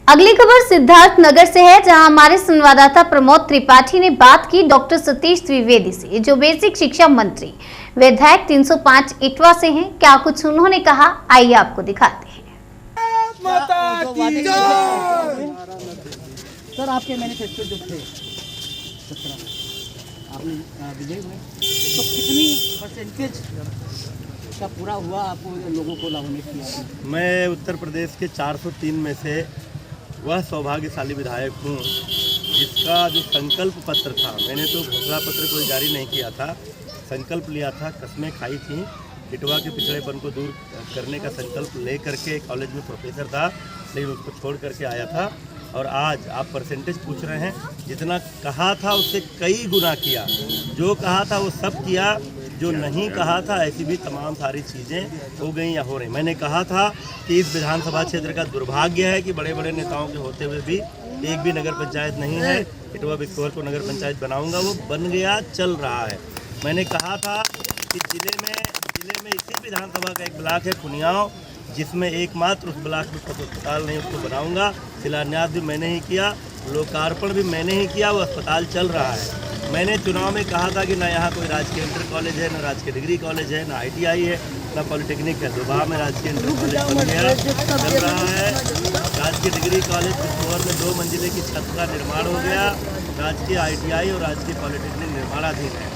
अगली खबर सिद्धार्थ नगर से है, जहां हमारे संवाददाता प्रमोद त्रिपाठी ने बात की डॉक्टर सतीश द्विवेदी से, जो बेसिक शिक्षा मंत्री विधायक 305 इटवा से हैं। क्या कुछ उन्होंने कहा, आइए आपको दिखाते हैं। सर, आपके मैनिफेस्टो जो थे आपने विजयी हुए, तो कितनी परसेंटेज का पूरा हुआ आपको लोगों को लाभान्वित किया? मैं उत्तर प्रदेश के 403 में से वह सौभाग्यशाली विधायक हूँ जिसका जो संकल्प पत्र था, मैंने तो घोषणा पत्र कोई जारी नहीं किया था, संकल्प लिया था, कस्में खाई थी, इटवा के पिछड़ेपन को दूर करने का संकल्प ले करके कॉलेज में प्रोफेसर था, लेकिन उसको छोड़ करके आया था। और आज आप परसेंटेज पूछ रहे हैं, जितना कहा था उससे कई गुना किया, जो कहा था वो सब किया, जो नहीं कहा था ऐसी भी तमाम सारी चीज़ें हो गई या हो रही। मैंने कहा था कि इस विधानसभा क्षेत्र का दुर्भाग्य है कि बड़े बड़े नेताओं के होते हुए भी एक भी नगर पंचायत नहीं है। इटवा बिस्कोर को नगर पंचायत बनाऊंगा, वो बन गया, चल रहा है। मैंने कहा था कि जिले में इसी विधानसभा का एक ब्लॉक है कुनियाव, जिसमें एकमात्र उस ब्लॉक में अस्पताल नहीं, उसको बनाऊंगा। शिलान्यास भी मैंने ही किया, लोकार्पण भी मैंने ही किया, वो अस्पताल चल रहा है। मैंने चुनाव में कहा था कि ना यहाँ कोई राजकीय इंटर कॉलेज है, ना राजकीय डिग्री कॉलेज है, ना ITI है, ना पॉलिटेक्निक है। दुबा में राजकीय इंटर कॉलेज बन गया, चल रहा है। राजकीय डिग्री कॉलेज बिस्कोर में 2 मंजिले की छत का निर्माण हो गया। राजकीय ITI और राजकीय पॉलिटेक्निक निर्माणाधीन है।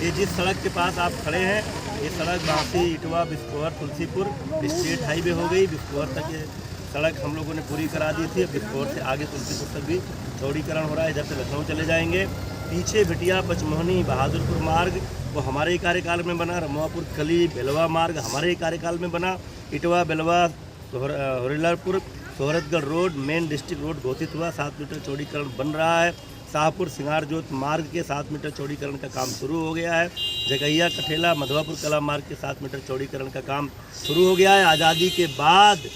ये जिस सड़क के पास आप खड़े हैं, ये सड़क बांसी इटवा बिस्कोर तुलसीपुर स्टेट हाईवे हो गई। बिस्कोर तक ये सड़क हम लोगों ने पूरी करा दी थी। बिस्कोर से आगे तुलसीपुर तक भी चौड़ीकरण हो रहा है। इधर से लखनऊ चले जाएंगे। पीछे बिटिया पचमोहनी बहादुरपुर मार्ग वो हमारे ही कार्यकाल में बना। रमुआपुर कली बेलवा मार्ग हमारे ही कार्यकाल में बना। Itwa Belwa Harilalpur Sohratgarh road main district road घोषित हुआ। 7 मीटर चौड़ीकरण बन रहा है। शाहपुर सिंगारजोत मार्ग के 7 मीटर चौड़ीकरण का काम शुरू हो गया है। जगैया कठेला मधवापुर कला मार्ग के 7 मीटर चौड़ीकरण का काम शुरू हो गया है। आज़ादी के बाद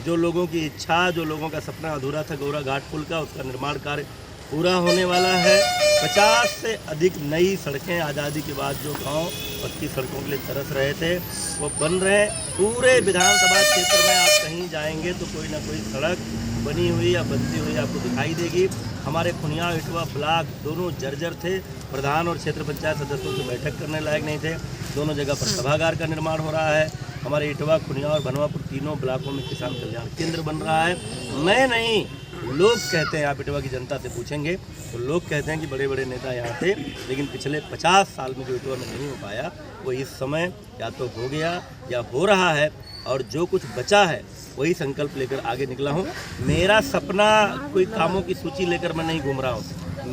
जो लोगों की इच्छा, जो लोगों का सपना अधूरा था गौरा घाट पुल का, उसका निर्माण कार्य पूरा होने वाला है। 50 से अधिक नई सड़कें आज़ादी के बाद जो गांव पक्की सड़कों के लिए तरस रहे थे वो बन रहे हैं। पूरे विधानसभा क्षेत्र में आप कहीं जाएंगे तो कोई ना कोई सड़क बनी हुई या बनती हुई आपको दिखाई देगी। हमारे खुनिया इटवा ब्लॉक दोनों जर्जर थे। प्रधान और क्षेत्र पंचायत सदस्यों से बैठक करने लायक नहीं थे। दोनों जगह पर सभागार का निर्माण हो रहा है। हमारे इटवा खुनिया और बनवापुर तीनों ब्लॉकों में किसान कल्याण केंद्र बन रहा है। मैं नहीं, लोग कहते हैं, आप इटवा की जनता से पूछेंगे तो लोग कहते हैं कि बड़े बड़े नेता यहाँ थे, लेकिन पिछले 50 साल में जो इटवा में नहीं हो पाया वो इस समय या तो हो गया या हो रहा है। और जो कुछ बचा है वही संकल्प लेकर आगे निकला हूँ। मेरा सपना कोई कामों की सूची लेकर मैं नहीं घूम रहा हूँ।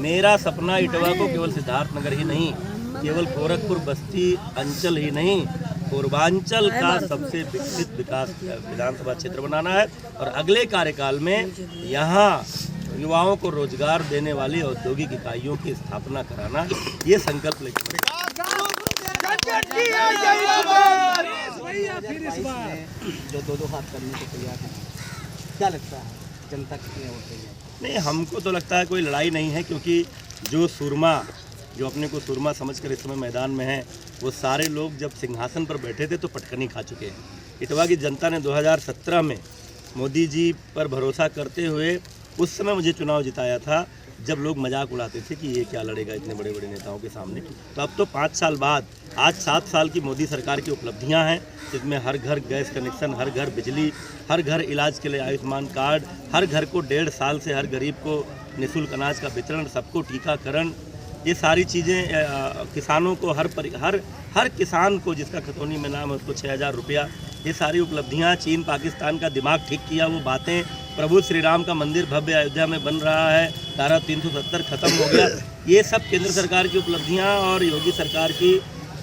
मेरा सपना इटवा को केवल सिद्धार्थ नगर ही नहीं, केवल गोरखपुर बस्ती अंचल ही नहीं, पूर्वांचल का सबसे विकसित विकास विधानसभा क्षेत्र बनाना है। और अगले कार्यकाल में यहाँ युवाओं को रोजगार देने वाली औद्योगिक इकाइयों की स्थापना कराना, ये संकल्प लेकर जो 2-2 हाथ करने को तैयार है, क्या लगता है जनता कितनी वोट देगी? नहीं, हमको तो लगता है कोई लड़ाई नहीं है, क्योंकि जो सुरमा, जो अपने को सुरमा समझकर इस समय मैदान में हैं, वो सारे लोग जब सिंहासन पर बैठे थे तो पटकनी खा चुके हैं। इटवा की जनता ने 2017 में मोदी जी पर भरोसा करते हुए उस समय मुझे चुनाव जिताया था, जब लोग मजाक उड़ाते थे कि ये क्या लड़ेगा इतने बड़े बड़े नेताओं के सामने। तो अब तो 5 साल बाद, आज 7 साल की मोदी सरकार की उपलब्धियां हैं, जिसमें हर घर गैस कनेक्शन, हर घर बिजली, हर घर इलाज के लिए आयुष्मान कार्ड, हर घर को 1.5 साल से हर गरीब को निःशुल्क अनाज का वितरण, सबको टीकाकरण, ये सारी चीज़ें किसानों को हर किसान को जिसका खतौनी में नाम है उसको 6000 रुपया, ये सारी उपलब्धियां। चीन पाकिस्तान का दिमाग ठीक किया, वो बातें। प्रभु श्री राम का मंदिर भव्य अयोध्या में बन रहा है, धारा 370 खत्म हो गया। ये सब केंद्र सरकार की उपलब्धियां और योगी सरकार की,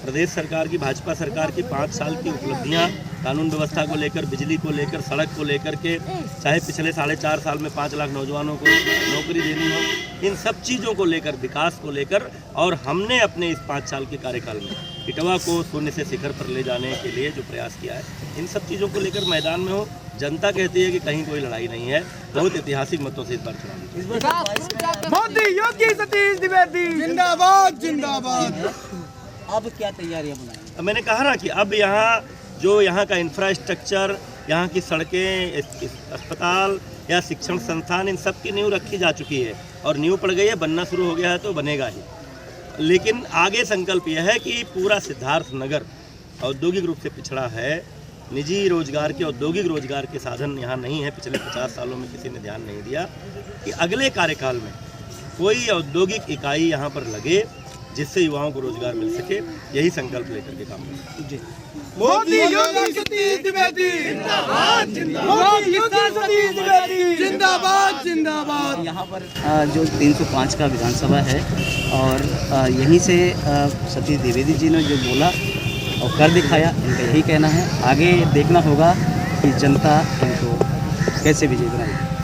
प्रदेश सरकार की, भाजपा सरकार की 5 साल की उपलब्धियां, कानून व्यवस्था को लेकर, बिजली को लेकर, सड़क को लेकर के, चाहे पिछले 4.5 साल में 5 लाख नौजवानों को नौकरी देनी हो, इन सब चीज़ों को लेकर, विकास को लेकर। और हमने अपने इस 5 साल के कार्यकाल में इटवा को शून्य से शिखर पर ले जाने के लिए जो प्रयास किया है, इन सब चीज़ों को लेकर मैदान में हो। जनता कहती है कि कहीं कोई लड़ाई नहीं है, बहुत ऐतिहासिक मतों से इस बार चुनाव। मोदी योगी सतीश द्विवेदी जिंदाबाद जिंदाबाद। अब क्या तैयारियां बनाई? मैंने कहा ना कि अब यहाँ का इंफ्रास्ट्रक्चर, यहाँ की सड़कें, अस्पताल, या शिक्षण संस्थान, इन सब की नींव रखी जा चुकी है और नींव पड़ गई है, बनना शुरू हो गया है तो बनेगा ही। लेकिन आगे संकल्प यह है कि पूरा सिद्धार्थ नगर औद्योगिक रूप से पिछड़ा है। निजी रोजगार के, औद्योगिक रोजगार के साधन यहाँ नहीं है। पिछले 50 सालों में किसी ने ध्यान नहीं दिया कि अगले कार्यकाल में कोई औद्योगिक इकाई यहाँ पर लगे जिससे युवाओं को रोजगार मिल सके। यही संकल्प लेकर के काम करें। मोदी योगी सतीश द्विवेदी जिंदाबाद, मोदी योगी सतीश द्विवेदी जिंदाबाद जिंदाबाद। यहाँ पर जो 305 का विधानसभा है और यहीं से सतीश द्विवेदी जी ने जो बोला और कर दिखाया, इनका यही कहना है। आगे देखना होगा कि जनता इनको कैसे विजयी बनाएगी।